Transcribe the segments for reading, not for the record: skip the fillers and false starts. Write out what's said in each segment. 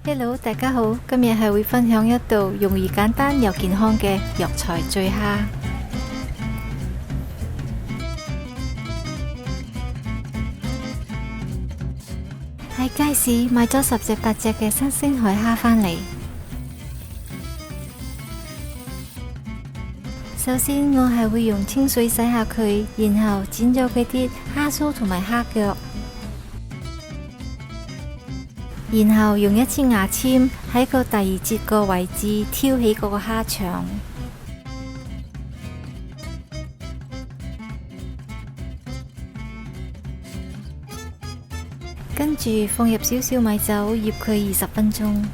Hello，大家好，今日係會分享一道容易簡單又健康嘅藥材醉蝦。喺街市買咗10隻8隻嘅新鮮海蝦返嚟。首先我係會用清水洗下佢，然後剪咗佢啲蝦鬚同埋蝦腳。然後用一支牙籤喺個第2節個位置挑起嗰個蝦腸，跟住放入少少米酒醃佢20分鐘。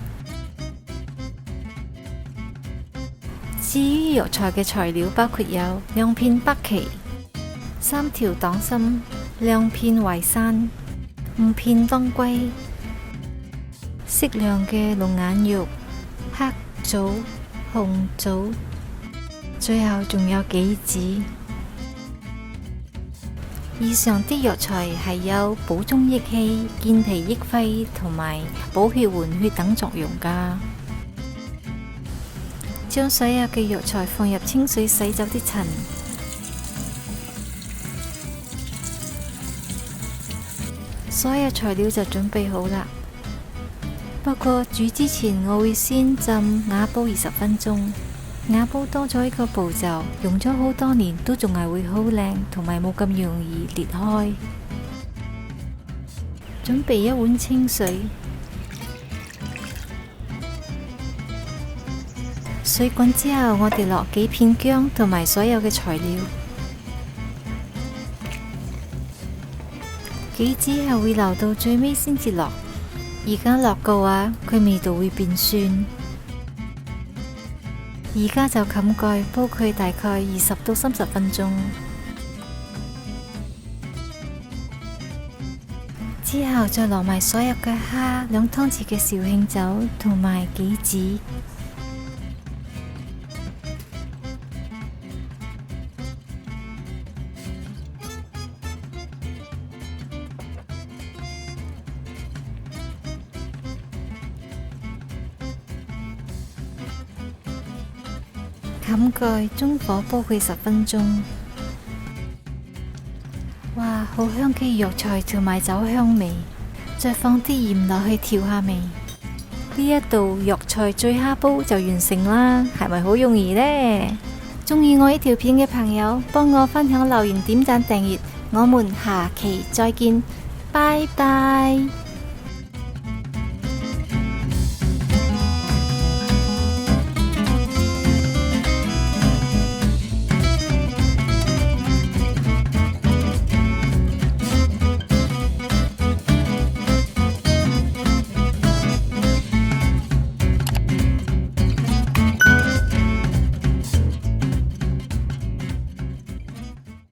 至於藥材嘅材料包括有2片北芪、3條黨參、2片淮山、5片當歸、適量嘅龍眼肉、黑棗、紅棗，最後仲有杞子。以上啲藥材係有補中益氣、健脾益肺同埋補血緩血等作用㗎。將所有嘅藥材放入清水洗走啲塵。所有材料就準備好啦。不過煮之前我會先浸瓦煲20分鐘。瓦煲多咗一個步驟，用咗好多年都仲係會好靚，同埋冇咁容易裂開。準備一碗清水，水滾之後我哋落幾片薑同埋所有嘅材料。杞子係會留到最尾先至落。而家落嘅話，佢味道會變酸。而家就冚蓋煲佢大概20到30分鐘，之後再落埋所有嘅蝦、2湯匙嘅紹興酒同埋杞子。冚蓋中火煲佢10分鐘。哇，好香嘅藥材同埋酒香味，再放啲鹽落去調下味。呢一道藥材醉蝦煲就完成啦，係咪好容易呢？鍾意我呢條片嘅朋友，幫我分享、留言、點讚、訂閱，我們下期再見，拜拜。